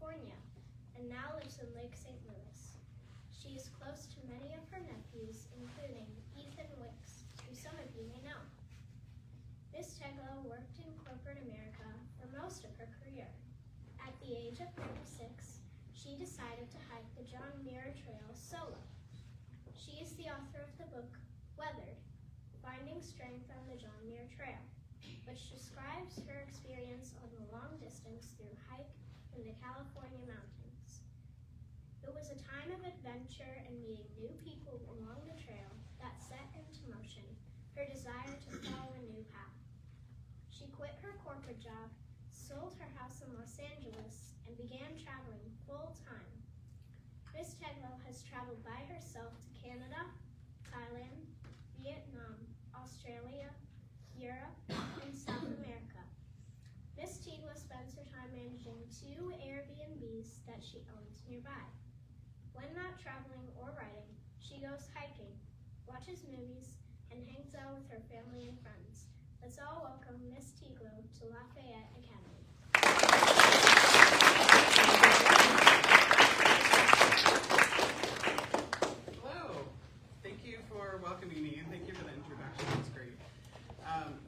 California, and now lives in Lake St. Louis. She is close to many of her nephews, including Ethan Wicks, who some of you may know. Miss Teglo worked in corporate America for most of her career. At the age of 36, she decided to hike the John Muir Trail solo. She is the author of the book, Weathered, Finding Strength on the John Muir Trail, which describes her experience on the long distance through hike in the California mountains. It was a time of adventure and meeting new people along the trail that set into motion her desire to follow a new path. She quit her corporate job, sold her house in Los Angeles, and began traveling full-time. Miss Teglo has traveled by herself to Canada, Thailand, Vietnam, Australia, Europe, and South America. Miss Teglo spends her time managing 2 Airbnbs that she owns nearby. When not traveling or writing, she goes hiking, watches movies, and hangs out with her family and friends. Let's all welcome Miss Teglo to Lafayette Academy. Hello. Thank you for welcoming me, and thank you for the introduction. It's great.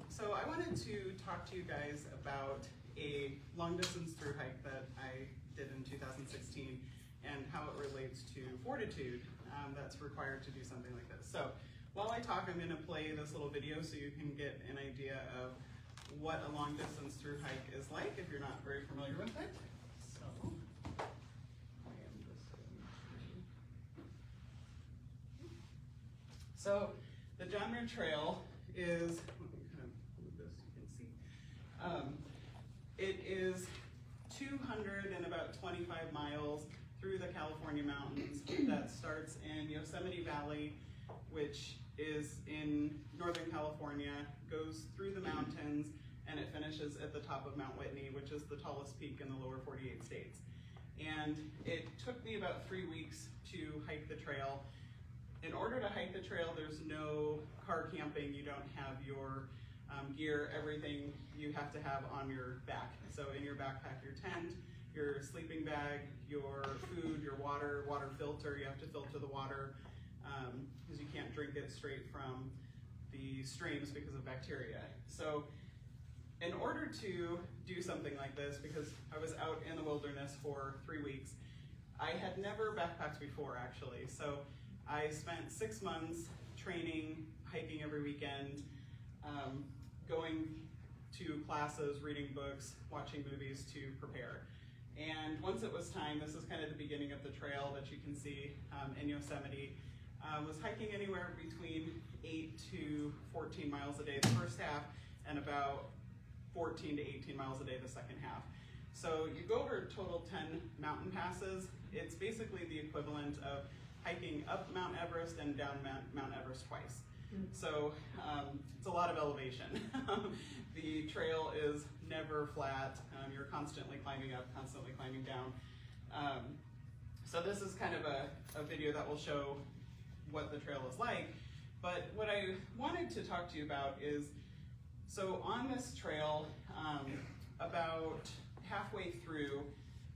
So I wanted to talk to you guys about a long distance through hike that I did in 2016 and how it relates to fortitude that's required to do something like this. So while I talk, I'm going to play this little video so you can get an idea of what a long distance through hike is like if you're not very familiar with it. So I am just going to... So the John Muir Trail is, let me kind of move this so you can see. It is 225 miles through the California mountains that starts in Yosemite Valley, which is in Northern California, goes through the mountains, and it finishes at the top of Mount Whitney, which is the tallest peak in the lower 48 states. And it took me about 3 weeks to hike the trail. In order to hike the trail, there's no car camping. You don't have your gear, everything you have to have on your back. So in your backpack, your tent, your sleeping bag, your food, your water filter, you have to filter the water because you can't drink it straight from the streams because of bacteria. So in order to do something like this, because I was out in the wilderness for 3 weeks, I had never backpacked before actually. So I spent 6 months training, hiking every weekend, going to classes, reading books, watching movies to prepare. And once it was time, this is kind of the beginning of the trail that you can see in Yosemite, was hiking anywhere between 8 to 14 miles a day the first half, and about 14 to 18 miles a day the second half. So you go over a total 10 mountain passes. It's basically the equivalent of hiking up Mount Everest and down Mount Everest twice. So it's a lot of elevation. The trail is never flat. You're constantly climbing up, constantly climbing down. So this is kind of a video that will show what the trail is like. But what I wanted to talk to you about is, so on this trail, about halfway through,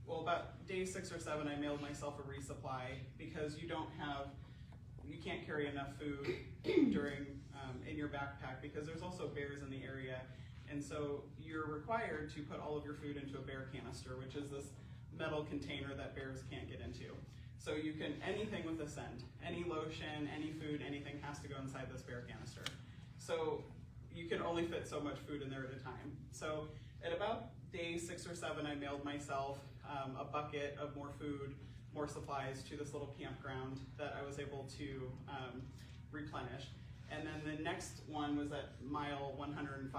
well, about day 6 or 7, I mailed myself a resupply because you can't carry enough food during in your backpack because there's also bears in the area, and so you're required to put all of your food into a bear canister, which is this metal container that bears can't get into. So you can, anything with a scent, any lotion, any food, anything has to go inside this bear canister. So you can only fit so much food in there at a time. So at about day 6 or 7, I mailed myself a bucket of more food, more supplies to this little campground that I was able to replenish. And then the next one was at mile 105,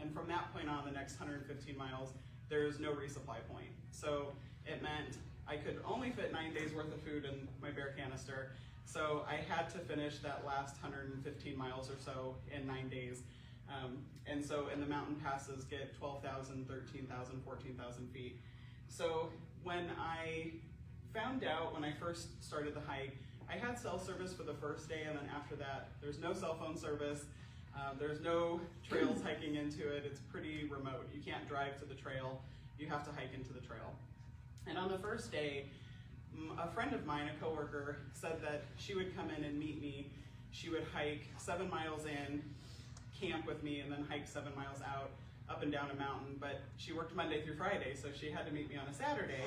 and from that point on, the next 115 miles, there's no resupply point. So it meant I could only fit 9 days worth of food in my bear canister, so I had to finish that last 115 miles or so in 9 days. And the mountain passes get 12,000, 13,000, 14,000 feet. So when I found out when I first started the hike, I had cell service for the first day, and then after that, there's no cell phone service. There's no trails hiking into it. It's pretty remote. You can't drive to the trail. You have to hike into the trail. And on the first day, a friend of mine, a coworker, said that she would come in and meet me. She would hike 7 miles in, camp with me, and then hike 7 miles out, up and down a mountain. But she worked Monday through Friday, so she had to meet me on a Saturday.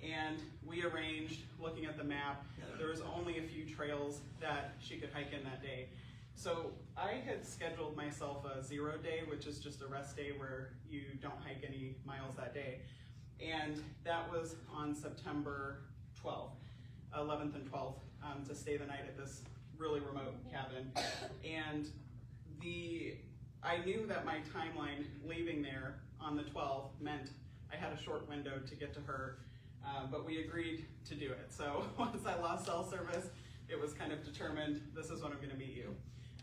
And we arranged, looking at the map, there was only a few trails that she could hike in that day. So I had scheduled myself a 0 day, which is just a rest day where you don't hike any miles that day. And that was on September 12th, 11th and 12th, to stay the night at this really remote cabin. And I knew that my timeline leaving there on the 12th meant I had a short window to get to her, but we agreed to do it. So once I lost cell service, it was kind of determined, this is when I'm gonna meet you.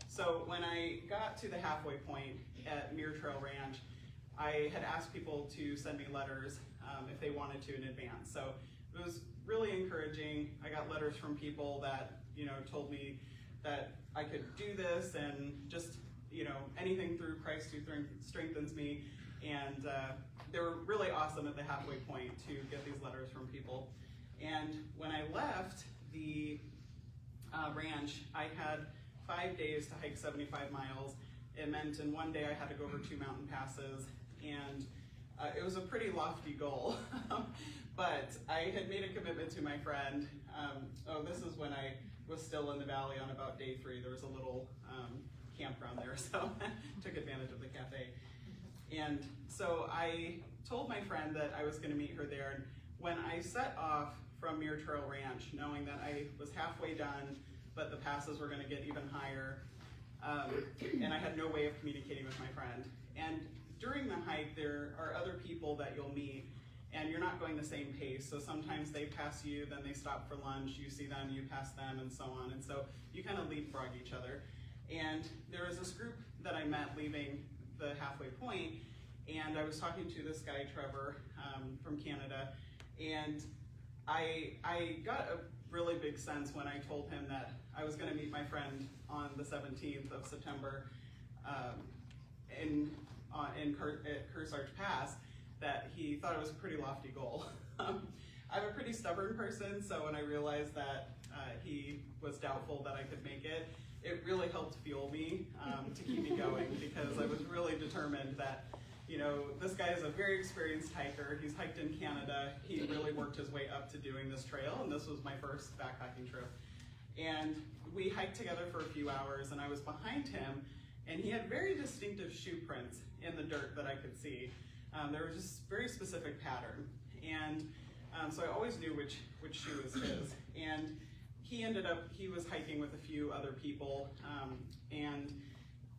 So when I got to the halfway point at Muir Trail Ranch, I had asked people to send me letters if they wanted to in advance. So it was really encouraging. I got letters from people that, told me that I could do this, and just, anything through Christ who strengthens me. And they were really awesome at the halfway point to get these letters from people. And when I left the ranch, I had 5 days to hike 75 miles. It meant in 1 day I had to go over 2 mountain passes, and it was a pretty lofty goal. But I had made a commitment to my friend. This is when I was still in the valley on about day 3. There was a little campground there, so took advantage of the cafe. And so I told my friend that I was going to meet her there. And when I set off from Muir Trail Ranch, knowing that I was halfway done, but the passes were going to get even higher, and I had no way of communicating with my friend. And during the hike, there are other people that you'll meet, and you're not going the same pace. So sometimes they pass you, then they stop for lunch, you see them, you pass them, and so on. And so you kind of leapfrog each other. And there was this group that I met leaving the halfway point, and I was talking to this guy, Trevor, from Canada, and I got a really big sense when I told him that I was going to meet my friend on the 17th of September at Kearsarge Pass, that he thought it was a pretty lofty goal. I'm a pretty stubborn person, so when I realized that he was doubtful that I could make it, it really helped fuel me to keep me going, because I was really determined that, this guy is a very experienced hiker. He's hiked in Canada. He really worked his way up to doing this trail, and this was my first backpacking trip. And we hiked together for a few hours, and I was behind him, and he had very distinctive shoe prints in the dirt that I could see. There was just very specific pattern. And so I always knew which shoe was his. And he was hiking with a few other people, and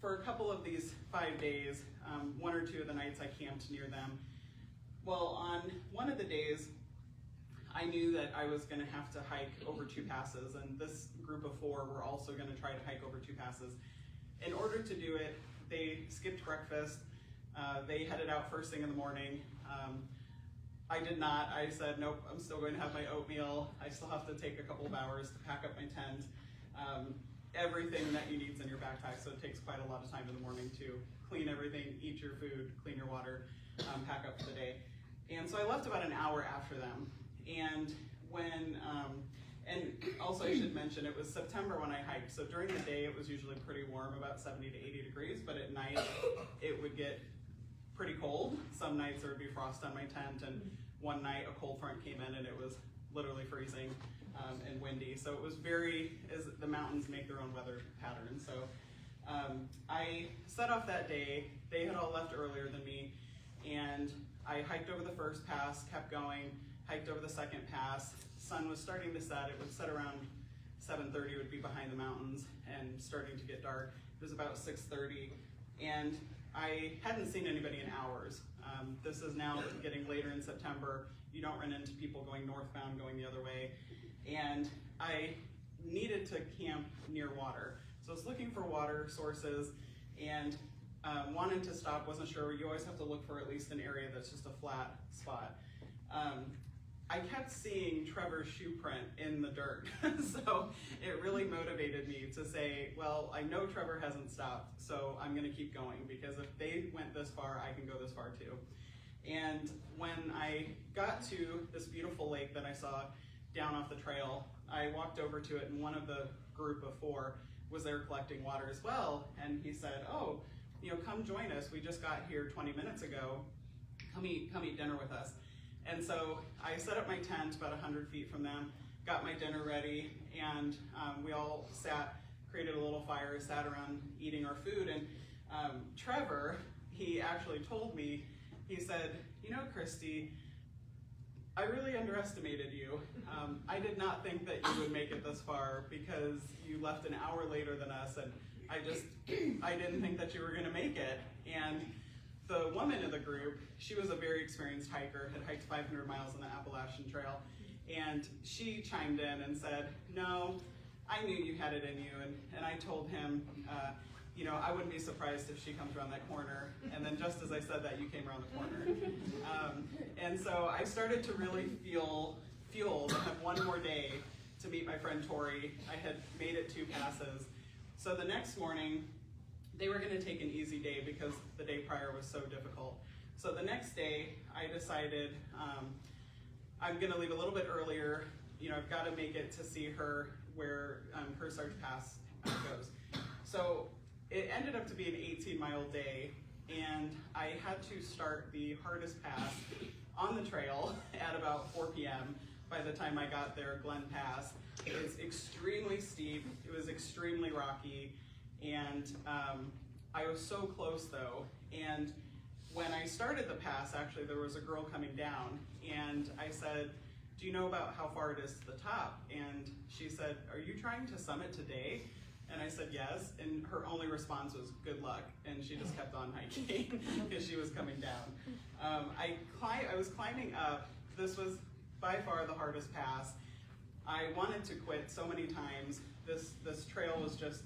for a couple of these 5 days, 1 or 2 of the nights I camped near them. Well, on one of the days, I knew that I was gonna have to hike over 2 passes, and this group of 4 were also gonna try to hike over 2 passes. In order to do it, they skipped breakfast. They headed out first thing in the morning. I did not. I said, nope, I'm still going to have my oatmeal. I still have to take a couple of hours to pack up my tent. Everything that you need is in your backpack, so it takes quite a lot of time in the morning to clean everything, eat your food, clean your water, pack up for the day. And so I left about an hour after them. And and also I should mention, it was September when I hiked, so during the day it was usually pretty warm, about 70 to 80 degrees, but at night it would get pretty cold. Some nights there would be frost on my tent, and one night a cold front came in and it was literally freezing and windy. So it was as the mountains make their own weather pattern. So I set off that day. They had all left earlier than me, and I hiked over the first pass, kept going, hiked over the second pass. Sun was starting to set. It would set around 7:30, it would be behind the mountains and starting to get dark. It was about 6:30, and I hadn't seen anybody in hours. This is now getting later in September. You don't run into people going northbound, going the other way. And I needed to camp near water. So I was looking for water sources, and wanted to stop, wasn't sure. You always have to look for at least an area that's just a flat spot. I kept seeing Trevor's shoe print in the dirt, so it really motivated me to say, well, I know Trevor hasn't stopped, so I'm gonna keep going, because if they went this far, I can go this far too. And when I got to this beautiful lake that I saw down off the trail, I walked over to it, and one of the group of 4 was there collecting water as well. And he said, "Oh, come join us. We just got here 20 minutes ago. Come eat dinner with us." And so I set up my tent about 100 feet from them, got my dinner ready, and we all created a little fire, sat around eating our food. And Trevor, he actually told me, he said, "Christy, I really underestimated you. I did not think that you would make it this far because you left an hour later than us, and I didn't think that you were going to make it." And the woman in the group, she was a very experienced hiker, had hiked 500 miles on the Appalachian Trail, and she chimed in and said, "No, I knew you had it in you." And I told him, I wouldn't be surprised if she comes around that corner. And then just as I said that, you came around the corner. And so I started to really feel fueled to have one more day to meet my friend Tori. I had made it 2 passes. So the next morning, they were going to take an easy day because the day prior was so difficult. So the next day, I decided I'm going to leave a little bit earlier. I've got to make it to see her where Kearsarge Pass goes. So it ended up to be an 18-mile day, and I had to start the hardest pass on the trail at about 4 p.m. by the time I got there, Glen Pass. It was extremely steep, it was extremely rocky, and I was so close though. And when I started the pass, actually there was a girl coming down, and I said, "Do you know about how far it is to the top?" And she said, "Are you trying to summit today?" And I said, "Yes," and her only response was, "Good luck," and she just kept on hiking because she was coming down. I was climbing up. This was by far the hardest pass. I wanted to quit so many times. This trail was just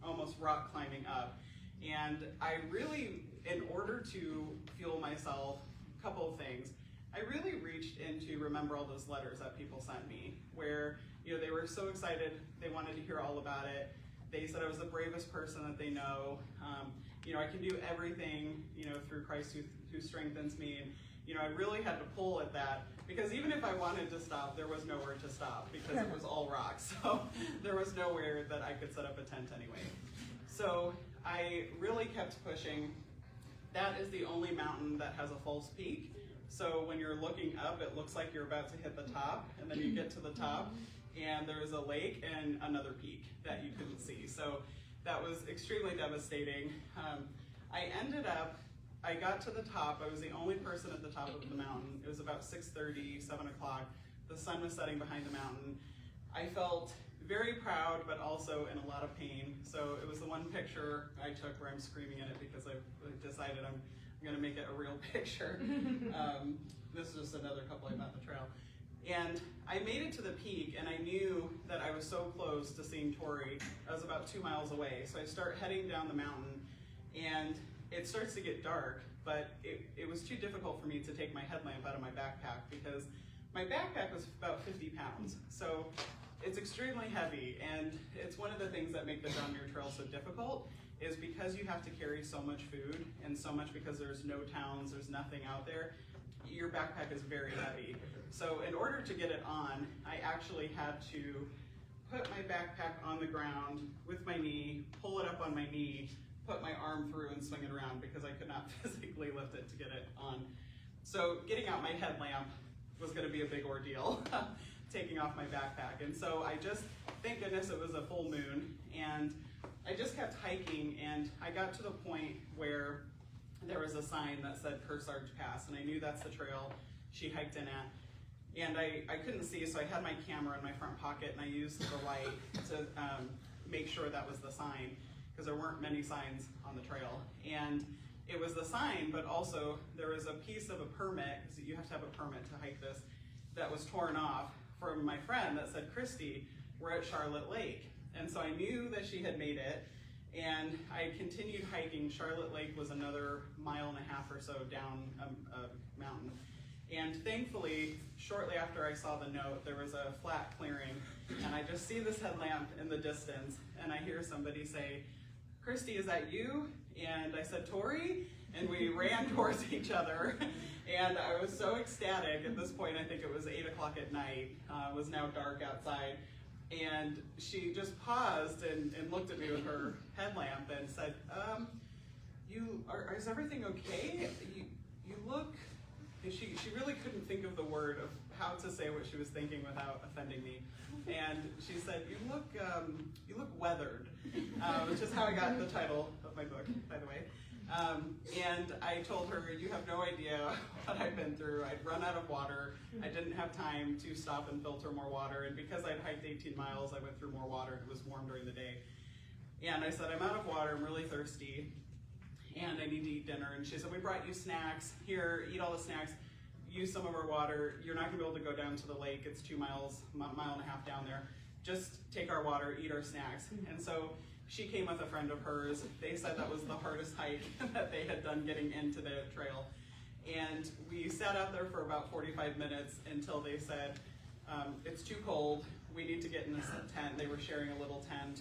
almost rock climbing up. And I really, in order to fuel myself, a couple of things. I really reached in to remember all those letters that people sent me, where they were so excited, they wanted to hear all about it. They said I was the bravest person that they know. I can do everything, through Christ who strengthens me. And I really had to pull at that, because even if I wanted to stop, there was nowhere to stop because it was all rock. So there was nowhere that I could set up a tent anyway. So I really kept pushing. That is the only mountain that has a false peak. So when you're looking up, it looks like you're about to hit the top, and then you get to the top, and there's a lake and another peak that you couldn't see. So that was extremely devastating. I got to the top. I was the only person at the top of the mountain. It was about 6:30, 7 o'clock. The sun was setting behind the mountain. I felt very proud, but also in a lot of pain. So it was the one picture I took where I'm screaming in it because I decided I'm going to make it a real picture. This is just another couple I met on the trail. And I made it to the peak, and I knew that I was so close to seeing Tori. I was about 2 miles away. So I start heading down the mountain, and it starts to get dark, but it was too difficult for me to take my headlamp out of my backpack because my backpack was about 50 pounds. So it's extremely heavy, and it's one of the things that make the John Muir Trail so difficult is because you have to carry so much food and so much because there's no towns, there's nothing out there, your backpack is very heavy. So in order to get it on, I actually had to put my backpack on the ground with my knee, pull it up on my knee, put my arm through and swing it around because I could not physically lift it to get it on. So getting out my headlamp was going to be a big ordeal, taking off my backpack. And so I just, thank goodness it was a full moon, and I just kept hiking, and I got to the point where there was a sign that said Kearsarge Pass, and I knew that's the trail she hiked in at. And I couldn't see, so I had my camera in my front pocket, and I used the light to make sure that was the sign, because there weren't many signs on the trail. And it was the sign, but also there was a piece of a permit, because you have to have a permit to hike this, that was torn off from my friend that said, "Christy, we're at Charlotte Lake." And so I knew that she had made it, and I continued hiking. Charlotte Lake was another 1.5 miles or so down a mountain. And thankfully, shortly after I saw the note, there was a flat clearing, and I just see this headlamp in the distance, and I hear somebody say, "Christy, is that you?" And I said, "Tori?" and we ran towards each other. And I was so ecstatic. At this point, I think it was 8 o'clock at night. It was now dark outside. And she just paused and looked at me with her headlamp and said, is everything okay? You look, and she really couldn't think of the word of how to say what she was thinking without offending me. And she said, you look weathered, which is how I got the title of my book, by the way. And I told her, you have no idea what I'd been through. I'd run out of water. I didn't have time to stop and filter more water. And because I'd hiked 18 miles, I went through more water. It was warm during the day. And I said, I'm out of water. I'm really thirsty. And I need to eat dinner. And she said, we brought you snacks. Here, eat all the snacks. Use some of our water. You're not going to be able to go down to the lake. It's 2 miles, mile and a half down there. Just take our water, eat our snacks. And so she came with a friend of hers. They said that was the hardest hike that they had done getting into the trail. And we sat out there for about 45 minutes until they said, it's too cold. We need to get in this tent. They were sharing a little tent.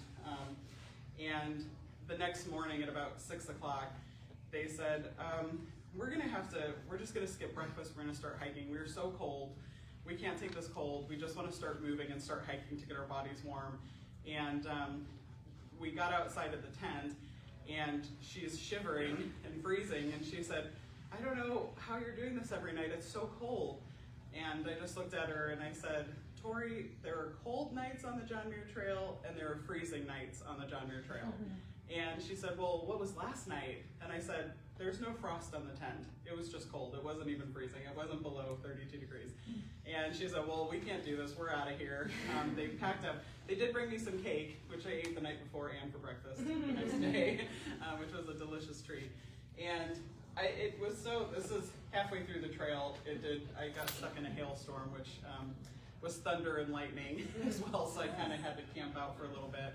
And the next morning at about 6 o'clock, they said, we're just gonna skip breakfast. We're gonna start hiking. We were so cold. We can't take this cold. We just want to start moving and start hiking to get our bodies warm. And we got outside of the tent, and she's shivering and freezing, and she said, I don't know how you're doing this every night. It's so cold. And I just looked at her and I said, Tori, there are cold nights on the John Muir Trail, and there are freezing nights on the John Muir Trail. And she said, well, what was last night? And I said, there's no frost on the tent. It was just cold. It wasn't even freezing. It wasn't below 32 degrees. And she said, well, we can't do this. We're out of here. They packed up. They did bring me some cake, which I ate the night before and for breakfast the next day, which was a delicious treat. And this is halfway through the trail. I got stuck in a hailstorm, which was thunder and lightning as well. So I kind of had to camp out for a little bit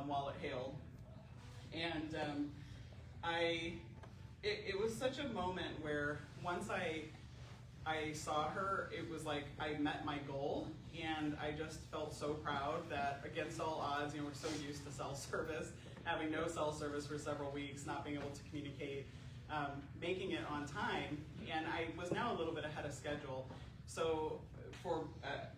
while it hailed. And it was such a moment where once I saw her, it was like I met my goal, and I just felt so proud that against all odds, we're so used to cell service, having no cell service for several weeks, not being able to communicate, making it on time, and I was now a little bit ahead of schedule. So for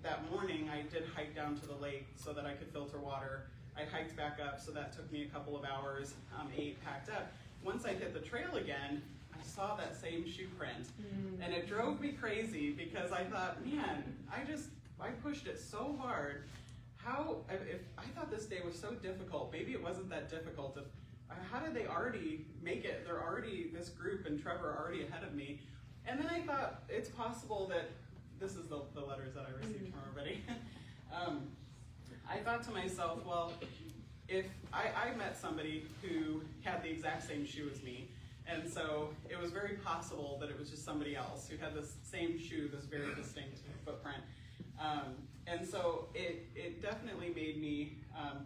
that morning, I did hike down to the lake so that I could filter water. I hiked back up, so that took me a couple of hours, ate, packed up. Once I hit the trail again, I saw that same shoe print, and it drove me crazy because I thought, man, I pushed it so hard. If I thought this day was so difficult, maybe it wasn't that difficult. How did they already make it? This group and Trevor are already ahead of me. And then I thought, it's possible that, this is the letters that I received from everybody. I thought to myself, well, if I met somebody who had the exact same shoe as me, and so it was very possible that it was just somebody else who had this same shoe, this very distinct footprint. And so it definitely made me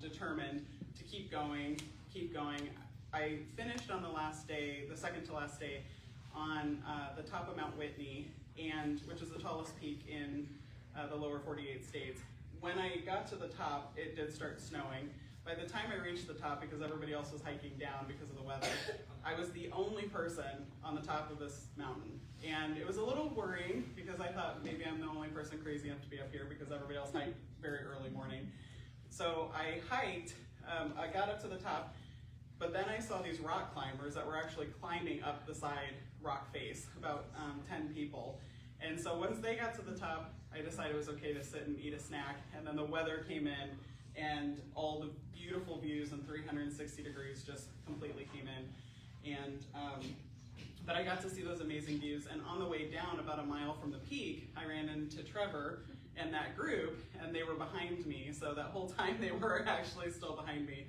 determined to keep going. I finished on the last day, the second to last day, on the top of Mount Whitney, which is the tallest peak in the lower 48 states. When I got to the top, it did start snowing. By the time I reached the top, because everybody else was hiking down because of the weather, I was the only person on the top of this mountain. And it was a little worrying because I thought maybe I'm the only person crazy enough to be up here because everybody else hiked very early morning. So I hiked, I got up to the top, but then I saw these rock climbers that were actually climbing up the side rock face, about 10 people. And so once they got to the top, I decided it was okay to sit and eat a snack, and then the weather came in, and all the beautiful views in 360 degrees just completely came in. And but I got to see those amazing views, and on the way down, about a mile from the peak, I ran into Trevor and that group, and they were behind me, so that whole time they were actually still behind me.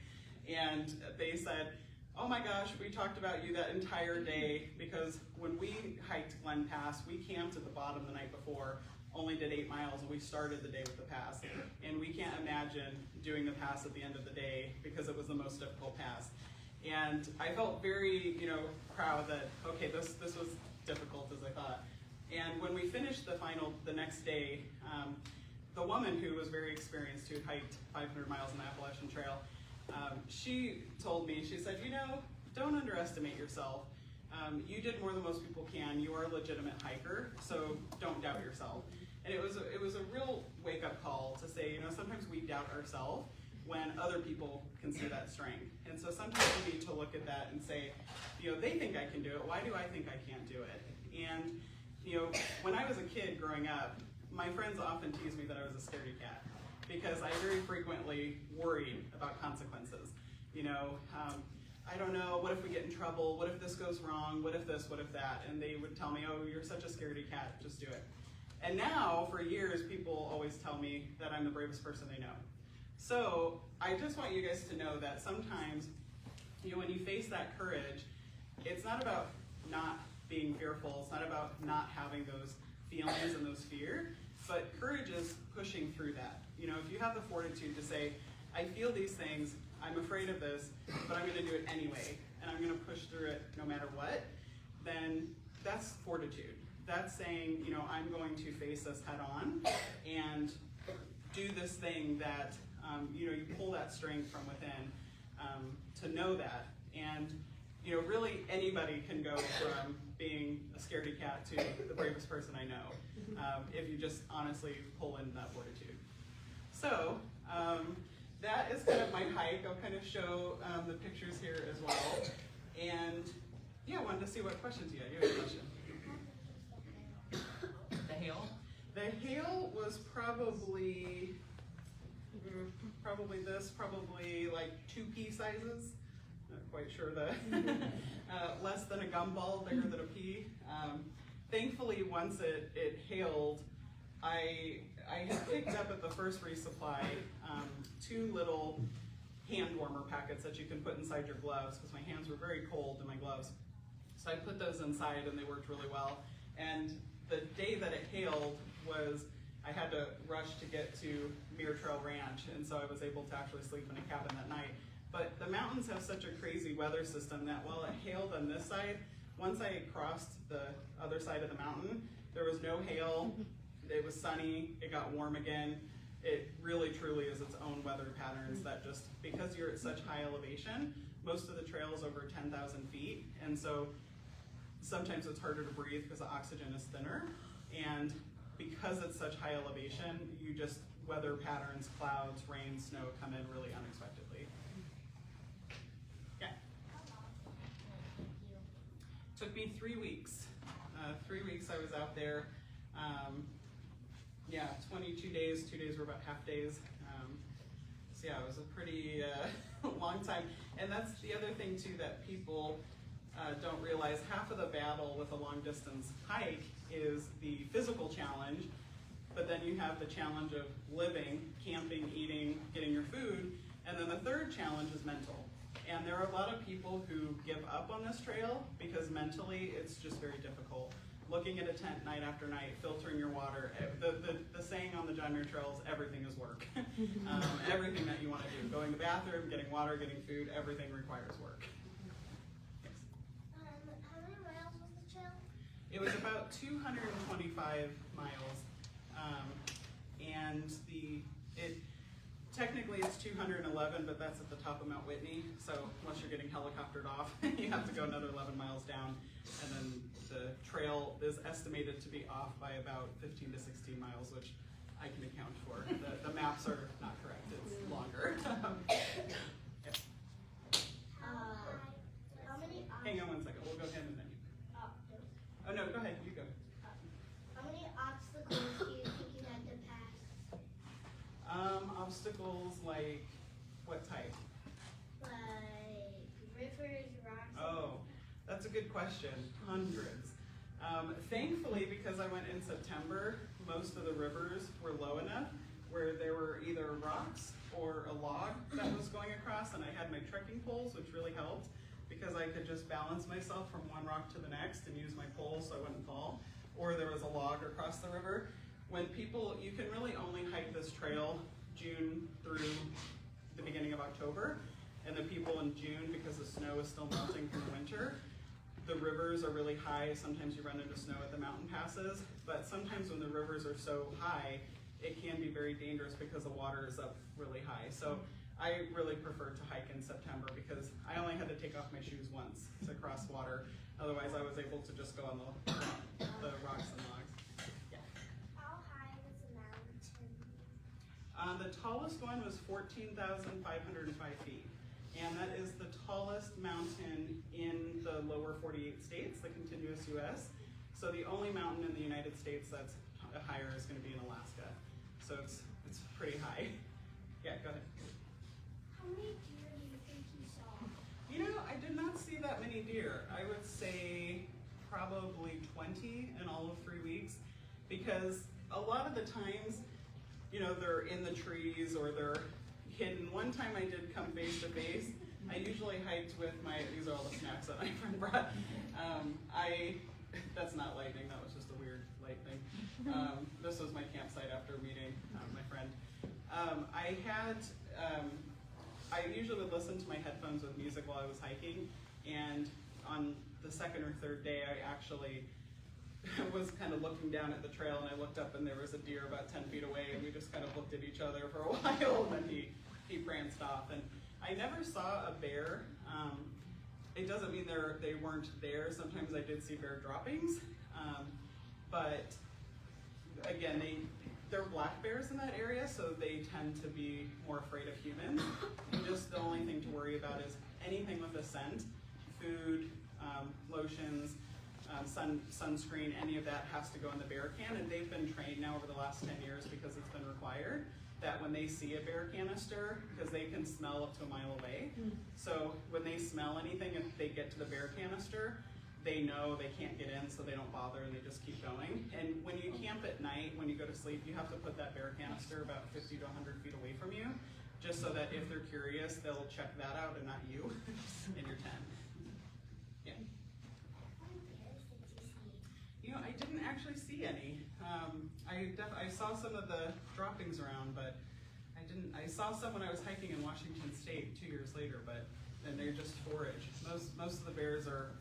And they said, oh my gosh, we talked about you that entire day, because when we hiked Glen Pass, we camped at the bottom the night before, only did 8 miles, and we started the day with the pass. And we can't imagine doing the pass at the end of the day because it was the most difficult pass. And I felt very, proud that, okay, this was difficult as I thought. And when we finished the next day, the woman who was very experienced, who hiked 500 miles on the Appalachian Trail, she told me, she said, don't underestimate yourself. You did more than most people can. You are a legitimate hiker, so don't doubt yourself. And it was a real wake-up call to say, sometimes we doubt ourselves when other people can see that strength. And so sometimes we need to look at that and say, they think I can do it. Why do I think I can't do it? And when I was a kid growing up, my friends often teased me that I was a scaredy cat because I very frequently worried about consequences. I don't know, what if we get in trouble? What if this goes wrong? What if this, what if that? And they would tell me, oh, you're such a scaredy cat, just do it. And now, for years, people always tell me that I'm the bravest person they know. So I just want you guys to know that sometimes, when you face that courage, it's not about not being fearful. It's not about not having those feelings and those fears, but courage is pushing through that. If you have the fortitude to say, I feel these things, I'm afraid of this, but I'm going to do it anyway, and I'm going to push through it no matter what, then that's fortitude. That's saying, I'm going to face this head on and do this thing that, you pull that strength from within to know that. And, really anybody can go from being a scaredy cat to the bravest person I know if you just honestly pull in that fortitude. So, that is kind of my hike. I'll kind of show the pictures here as well. And yeah, I wanted to see what questions you had. You had a question. The hail? The hail was probably like 2 pea sizes. Not quite sure less than a gumball, bigger than a pea. Thankfully, once it hailed, I had picked up at the first resupply 2 little hand warmer packets that you can put inside your gloves because my hands were very cold in my gloves. So I put those inside and they worked really well. And the day that it hailed I had to rush to get to Muir Trail Ranch, and so I was able to actually sleep in a cabin that night. But the mountains have such a crazy weather system that while it hailed on this side, once I crossed the other side of the mountain, there was no hail. It was sunny, it got warm again. It really truly is its own weather patterns that just, because you're at such high elevation, most of the trail is over 10,000 feet, and so sometimes it's harder to breathe because the oxygen is thinner, and because it's such high elevation, weather patterns, clouds, rain, snow come in really unexpectedly. Yeah. Took me 3 weeks. 3 weeks I was out there. 22 days. 2 days were about half days. So yeah, it was a pretty long time. And that's the other thing too that people don't realize. Half of the battle with a long distance hike is the physical challenge, but then you have the challenge of living, camping, eating, getting your food, and then the third challenge is mental. And there are a lot of people who give up on this trail because mentally it's just very difficult. Looking at a tent night after night, filtering your water. The saying on the John Muir Trail is everything is work. Everything that you want to do. Going to the bathroom, getting water, getting food, everything requires work. Yes. How many miles was the trail? It was about 225 miles. And technically it's 211, but that's at the top of Mount Whitney. So unless you're getting helicoptered off, you have to go another 11 miles down. And then the trail is estimated to be off by about 15 to 16 miles, which I can account for. The maps are not correct, it's longer. Yeah. How many Hang on 1 second, we'll go ahead and then you. Oh no, go ahead, you go. How many obstacles do you think you had to pass? Obstacles like what type? Like rivers, rocks. Oh, that's a good question. Hundreds. Thankfully, because I went in September, most of the rivers were low enough where there were either rocks or a log that was going across, and I had my trekking poles, which really helped because I could just balance myself from one rock to the next and use my poles so I wouldn't fall. Or there was a log across the river. You can really only hike this trail June through the beginning of October, and the people in June, because the snow is still melting from the winter, the rivers are really high. Sometimes you run into snow at the mountain passes, but sometimes when the rivers are so high, it can be very dangerous because the water is up really high. So I really prefer to hike in September because I only had to take off my shoes once to cross water. Otherwise, I was able to just go on the rocks and logs. Yeah. How high was the mountain? The tallest one was 14,505 feet. And that is the tallest mountain in the lower 48 states, the contiguous U.S. So the only mountain in the United States that's higher is going to be in Alaska. So it's pretty high. Yeah, go ahead. How many deer do you think you saw? You know, I did not see that many deer. I would say probably 20 in all of 3 weeks, because a lot of the times, you know, they're in the trees or they're hidden. One time I did come face to face. I usually hiked with these are all the snacks that my friend brought. That's not lightning, that was just a weird lightning. This was my campsite after meeting my friend. I usually would listen to my headphones with music while I was hiking, and on the second or third day I actually was kind of looking down at the trail, and I looked up and there was a deer about 10 feet away, and we just kind of looked at each other for a while, and then he pranced off. And I never saw a bear. It doesn't mean they weren't there. Sometimes I did see bear droppings, but again, they're black bears in that area, so they tend to be more afraid of humans. And just the only thing to worry about is anything with a scent, food, lotions, sunscreen, any of that has to go in the bear can. And they've been trained now over the last 10 years, because it's been required, that when they see a bear canister, because they can smell up to a mile away, so when they smell anything, if they get to the bear canister, they know they can't get in, so they don't bother, and they just keep going. And when you camp at night, when you go to sleep, you have to put that bear canister about 50 to 100 feet away from you, just so that if they're curious, they'll check that out and not you in your tent. Yeah. How many bears did you see? You know, I didn't actually see any. I saw some of the droppings around, but I saw some when I was hiking in Washington State 2 years later, and they just forage. Most of the bears are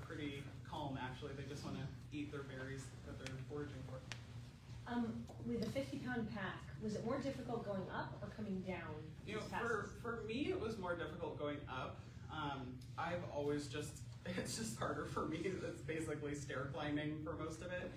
pretty calm, actually. They just want to eat their berries that they're foraging for. With a 50-pound pack, was it more difficult going up or coming down? You know, for me, it was more difficult going up. I've always it's just harder for me. It's basically stair climbing for most of it.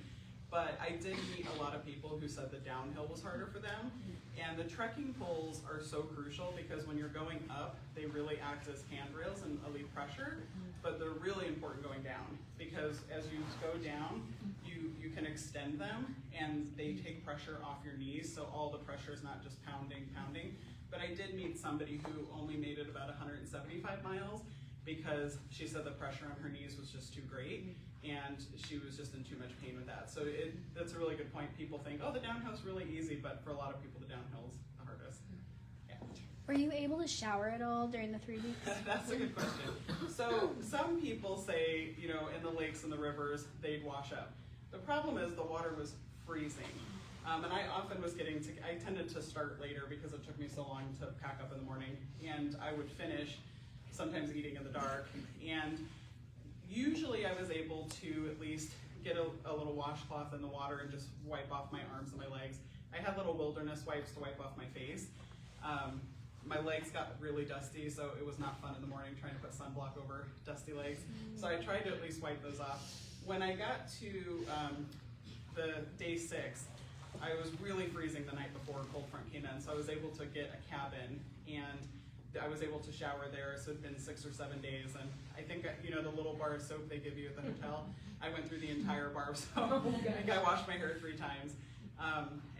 But I did meet a lot of people who said the downhill was harder for them. And the trekking poles are so crucial, because when you're going up, they really act as handrails and relieve pressure. But they're really important going down, because as you go down, you can extend them, and they take pressure off your knees, so all the pressure is not just pounding. But I did meet somebody who only made it about 175 miles, because she said the pressure on her knees was just too great, and she was just in too much pain with that. So that's a really good point. People think, oh, the downhill's really easy, but for a lot of people, the downhill's the hardest. Yeah. Were you able to shower at all during the 3 weeks? That's a good question. So some people say, you know, in the lakes and the rivers, they'd wash up. The problem is the water was freezing. And I often was I tended to start later because it took me so long to pack up in the morning, and I would finish sometimes eating in the dark. And usually I was able to at least get a little washcloth in the water and just wipe off my arms and my legs. I had little wilderness wipes to wipe off my face. My legs got really dusty, so it was not fun in the morning trying to put sunblock over dusty legs. So I tried to at least wipe those off. When I got to the day 6, I was really freezing the night before a cold front came in, so I was able to get a cabin, and I was able to shower there. So it'd been 6 or 7 days, and I think, you know, the little bar of soap they give you at the hotel, I went through the entire bar of soap. I think I washed my hair 3 times.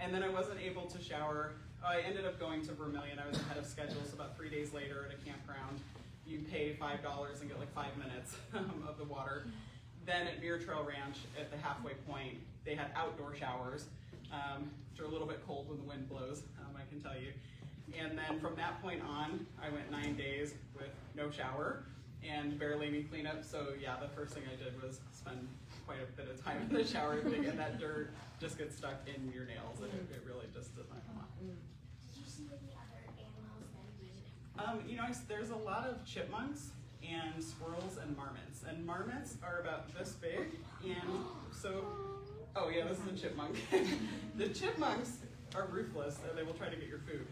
And then I wasn't able to shower. I ended up going to Vermilion. I was ahead of schedule, so about 3 days later at a campground, you pay $5 and get like 5 minutes of the water. Then at Muir Trail Ranch, at the halfway point, they had outdoor showers, which are a little bit cold when the wind blows, I can tell you. And then from that point on, I went 9 days with no shower and barely any cleanup. So yeah, the first thing I did was spend quite a bit of time in the shower, and that dirt just gets stuck in your nails, and it really just does not come off. Did you see any other animals that you? You know, there's a lot of chipmunks and squirrels and marmots. And marmots are about this big, and so, oh yeah, this is a chipmunk. The chipmunks, are ruthless, and they will try to get your food.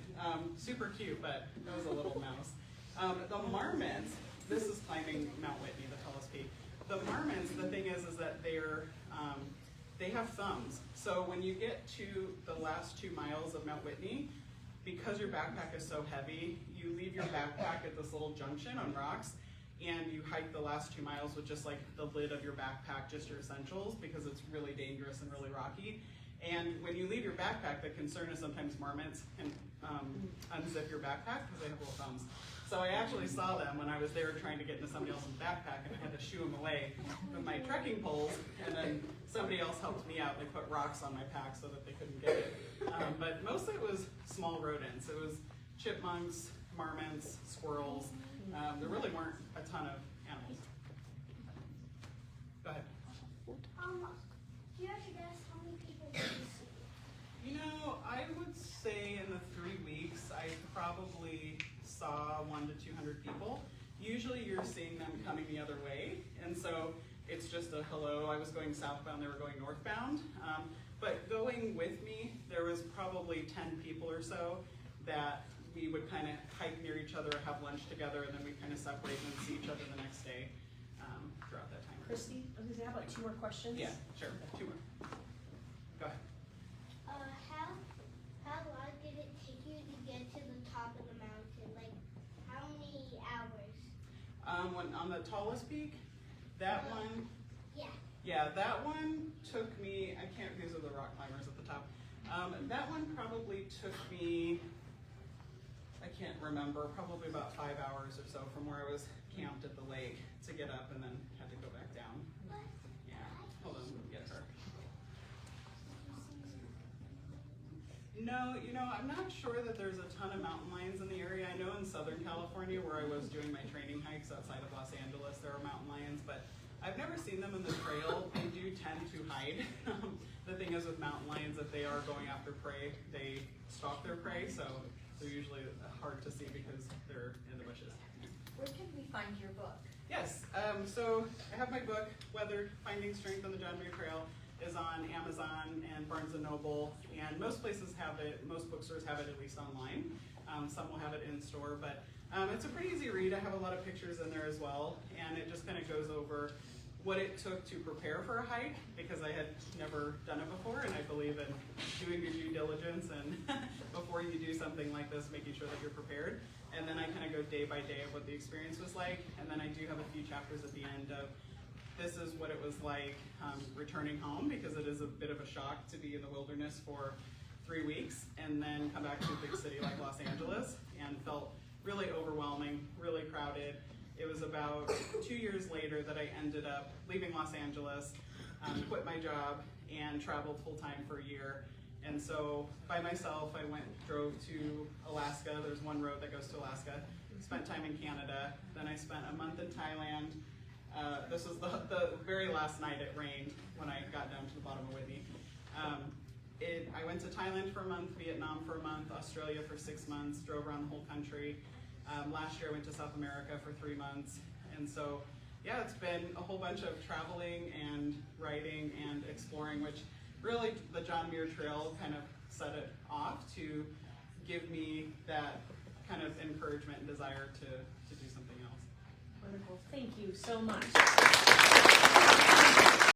Super cute, but that was a little mouse. The marmots, this is climbing Mount Whitney, the tallest peak. The marmots, the thing is that they have thumbs. So when you get to the last 2 miles of Mount Whitney, because your backpack is so heavy, you leave your backpack at this little junction on rocks, and you hike the last 2 miles with just like the lid of your backpack, just your essentials, because it's really dangerous and really rocky. And when you leave your backpack, the concern is sometimes marmots can unzip your backpack because they have little thumbs. So I actually saw them when I was there trying to get into somebody else's backpack, and I had to shoo them away with my trekking poles, and then somebody else helped me out. They put rocks on my pack so that they couldn't get it. But mostly it was small rodents. It was chipmunks, marmots, squirrels. There really weren't a ton of animals. Go ahead. Do you have to guess how many people did you see? You know, I would say in the 3 weeks, I probably saw 100 to 200 people. Usually you're seeing them coming the other way, and so it's just a hello. I was going southbound, they were going northbound. But going with me, there was probably 10 people or so that we would kind of hike near each other, have lunch together, and then we kind of separate and then see each other the next day throughout that time. Christy, I was gonna say, how about 2 more questions? Yeah, sure. 2 more. Go ahead. How long did it take you to get to the top of the mountain? Like, how many hours? On the tallest peak, that one, Yeah. yeah, that one took me, I can't, these are the rock climbers at the top. That one probably took me, I can't remember, probably about 5 hours or so from where I was camped at the lake to get up and then had to go back down. Yeah, hold on, let me get her. No, you know, I'm not sure that there's a ton of mountain lions in the area. I know in Southern California, where I was doing my training hikes outside of Los Angeles, there are mountain lions, but I've never seen them in the trail. They do tend to hide. The thing is with mountain lions, if they are going after prey, they stalk their prey, so they're usually hard to see because they're in the bushes. Where can we find your book? Yes, so I have my book, Weathered, Finding Strength on the John Muir Trail, is on Amazon and Barnes & Noble, and most places have it, most bookstores have it at least online. Some will have it in store, but it's a pretty easy read. I have a lot of pictures in there as well, and it just kind of goes over what it took to prepare for a hike, because I had never done it before, and I believe in doing your due diligence and before you do something like this, making sure that you're prepared. And then I kind of go day by day of what the experience was like, and then I do have a few chapters at the end of this is what it was like returning home, because it is a bit of a shock to be in the wilderness for 3 weeks and then come back to a big city like Los Angeles, and felt really overwhelming, really crowded. It was about 2 years later that I ended up leaving Los Angeles, quit my job, and traveled full-time for a year. And so by myself, I drove to Alaska. There's one road that goes to Alaska. Spent time in Canada. Then I spent a month in Thailand. This was the very last night it rained when I got down to the bottom of Whitney. I went to Thailand for a month, Vietnam for a month, Australia for 6 months, drove around the whole country. Last year I went to South America for 3 months. And so, yeah, it's been a whole bunch of traveling and writing and exploring, which really the John Muir Trail kind of set it off to give me that kind of encouragement and desire to do something else. Wonderful. Thank you so much.